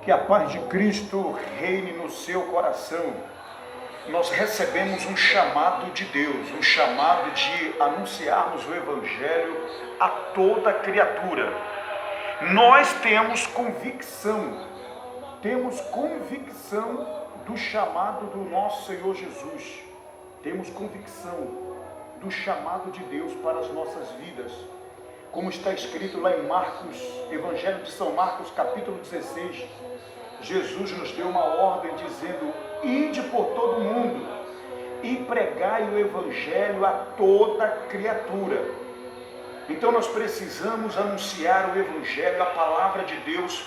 Que a paz de Cristo reine no seu coração. Nós recebemos um chamado de Deus, um chamado de anunciarmos o Evangelho a toda criatura. Nós temos convicção do chamado do nosso Senhor Jesus. Temos convicção do chamado de Deus para as nossas vidas. Como está escrito lá em Marcos, Evangelho de São Marcos, capítulo 16, Jesus nos deu uma ordem dizendo: ide por todo o mundo e pregai o Evangelho a toda criatura. Então nós precisamos anunciar o Evangelho, a palavra de Deus,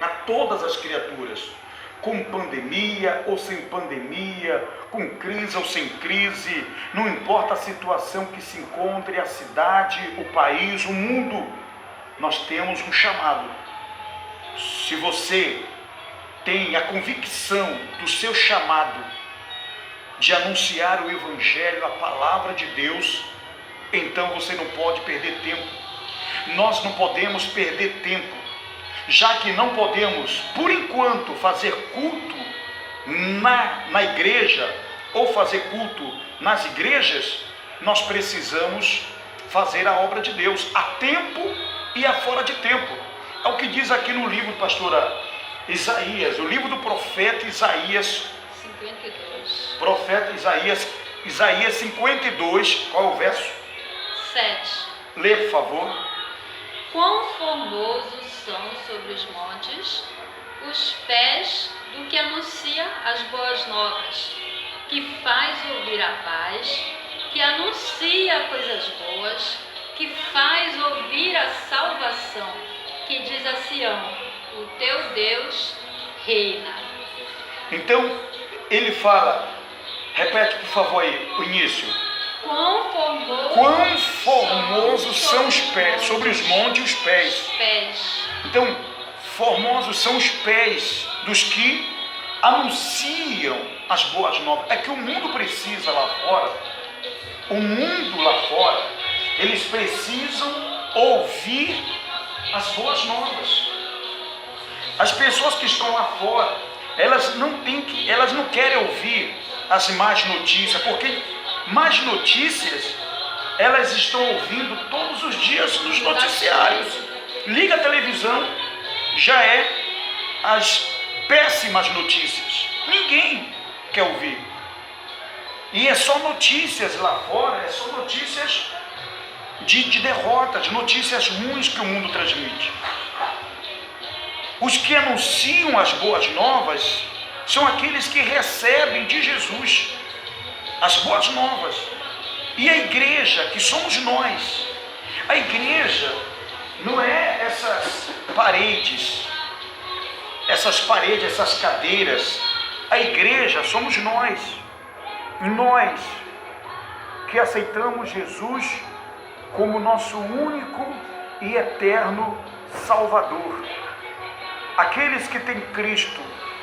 a todas as criaturas, com pandemia ou sem pandemia, com crise ou sem crise, não importa a situação que se encontre, a cidade, o país, o mundo, nós temos um chamado. Se você tem a convicção do seu chamado de anunciar o Evangelho, a palavra de Deus, então você não pode perder tempo. Nós não podemos perder tempo, já que não podemos, por enquanto, fazer culto na igreja ou fazer culto nas igrejas. Nós precisamos fazer a obra de Deus a tempo e a fora de tempo. É o que diz aqui no livro, pastora Isaías, o livro do profeta Isaías 52. Profeta Isaías 52, qual é o verso? 7. Lê, por favor. Quão formosos são sobre os montes os pés do que anuncia as boas novas, que faz ouvir a paz, que anuncia coisas boas, que faz ouvir a salvação, que diz a Sião: o teu Deus reina. Então, ele fala, repete por favor aí, o início. Quão formosos são os pés, sobre os montes os pés. Então, formosos são os pés dos que anunciam as boas novas. É que o mundo precisa lá fora, eles precisam ouvir as boas novas. As pessoas que estão lá fora, elas não querem ouvir as más notícias, porque más notícias elas estão ouvindo todos os dias nos noticiários. Liga a televisão, já é as péssimas notícias. Ninguém quer ouvir. E é só notícias lá fora, é só notícias de derrota, de notícias ruins que o mundo transmite. Os que anunciam as boas novas são aqueles que recebem de Jesus as boas novas. E a igreja, que somos nós, a igreja não é essas paredes, essas cadeiras. A igreja somos nós que aceitamos Jesus como nosso único e eterno Salvador. Aqueles que têm Cristo,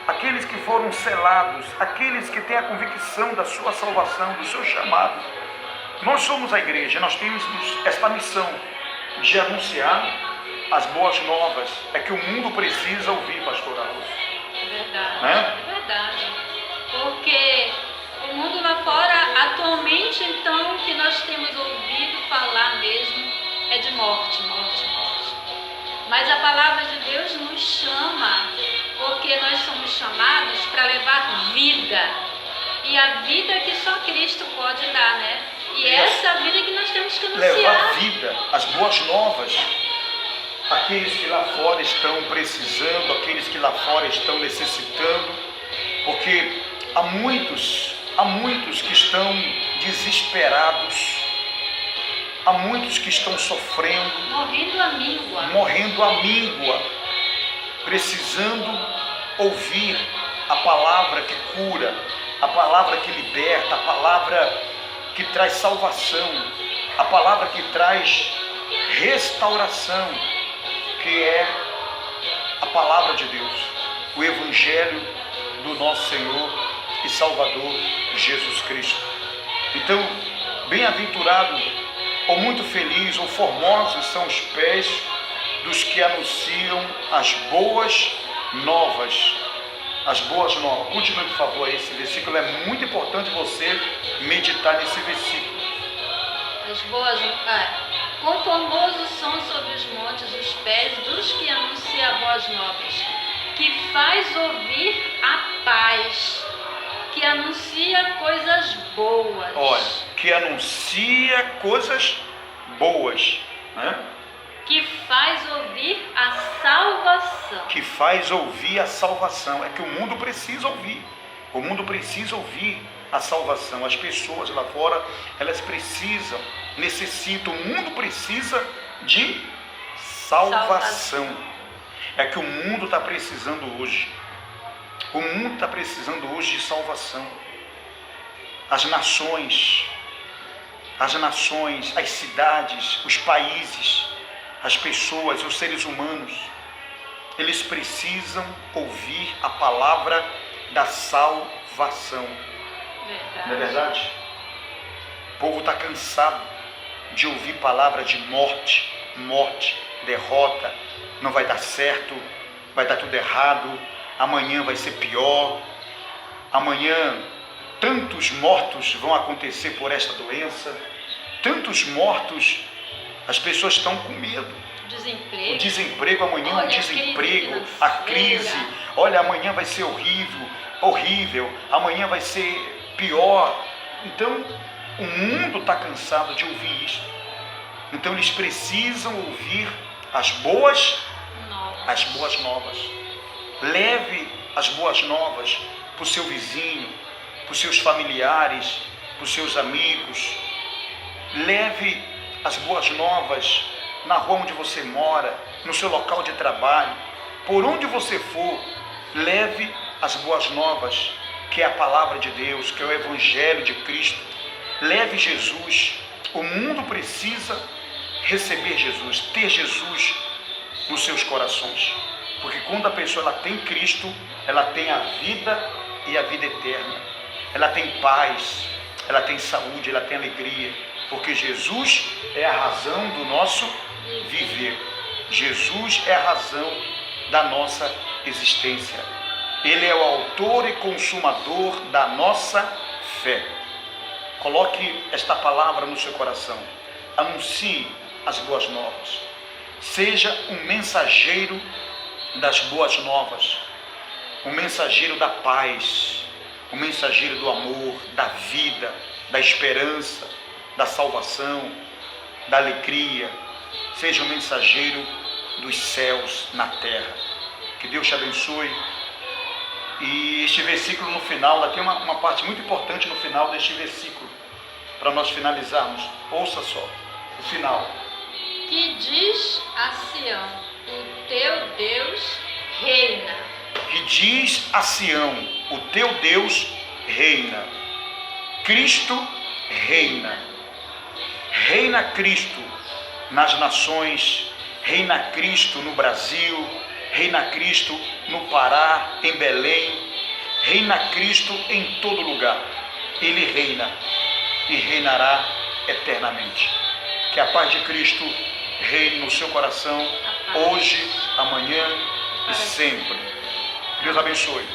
aqueles que foram selados, aqueles que têm a convicção da sua salvação, do seu chamado. Nós somos a igreja, nós temos esta missão de anunciar as boas novas. É que o mundo precisa ouvir, pastor Arroz. Verdade, é verdade. Porque o mundo lá fora, atualmente, então, o que nós temos ouvido falar mesmo é de morte. Mas a palavra de Deus nos chama, porque nós somos chamados para levar vida. E a vida que só Cristo pode dar, né? E é essa vida que nós temos que anunciar. Levar vida, as boas novas. Aqueles que lá fora estão precisando, aqueles que lá fora estão necessitando, porque há muitos que estão desesperados, há muitos que estão sofrendo, morrendo à míngua, precisando ouvir a palavra que cura, a palavra que liberta, a palavra que traz salvação, a palavra que traz restauração, que é a palavra de Deus, o Evangelho do nosso Senhor e Salvador Jesus Cristo. Então, bem-aventurado, ou muito feliz, ou formosos são os pés dos que anunciam as boas novas, as boas novas. Continue, por favor, esse versículo é muito importante você meditar nesse versículo. As boas, quão formosos são sobre os montes os pés dos que anunciam boas novas, que faz ouvir a paz, que anuncia coisas boas. Olha, que anuncia coisas boas, né? Que faz ouvir a salvação. Que faz ouvir a salvação. É que o mundo precisa ouvir. O mundo precisa ouvir a salvação. As pessoas lá fora, elas precisam, necessitam. O mundo precisa de salvação. É que o mundo está precisando hoje. O mundo está precisando hoje de salvação. As nações, as cidades, os países, as pessoas, os seres humanos, eles precisam ouvir a palavra da salvação. Verdade. Não é verdade? O povo está cansado de ouvir palavra de morte, derrota, não vai dar certo, vai dar tudo errado, amanhã vai ser pior, amanhã tantos mortos vão acontecer por esta doença, tantos mortos, as pessoas estão com medo. Desemprego. O desemprego amanhã, olha, o desemprego, a crise, olha, amanhã vai ser horrível, amanhã vai ser pior. Então, o mundo está cansado de ouvir isso. Então, eles precisam ouvir as boas novas. Leve as boas novas para o seu vizinho, para os seus familiares, para os seus amigos. Leve as boas novas na rua onde você mora, no seu local de trabalho, por onde você for. Leve as boas novas, que é a palavra de Deus, que é o Evangelho de Cristo. Leve Jesus. O mundo precisa receber Jesus, ter Jesus nos seus corações. Porque quando a pessoa ela tem Cristo, ela tem a vida e a vida eterna. Ela tem paz, ela tem saúde, ela tem alegria. Porque Jesus é a razão do nosso viver. Jesus é a razão da nossa existência. Ele é o autor e consumador da nossa fé. Coloque esta palavra no seu coração. Anuncie as boas novas. Seja um mensageiro das boas novas. Um mensageiro da paz. Um mensageiro do amor, da vida, da esperança, da salvação, da alegria. Seja um mensageiro dos céus na terra. Que Deus te abençoe. E este versículo no final, tem uma parte muito importante no final deste versículo, para nós finalizarmos. Ouça só, o final. Que diz a Sião, o teu Deus reina. Que diz a Sião, o teu Deus reina. Cristo reina. Reina Cristo nas nações, reina Cristo no Brasil, reina Cristo no Pará, em Belém, reina Cristo em todo lugar. Ele reina e reinará eternamente. Que a paz de Cristo reine no seu coração, hoje, amanhã e sempre. Deus abençoe.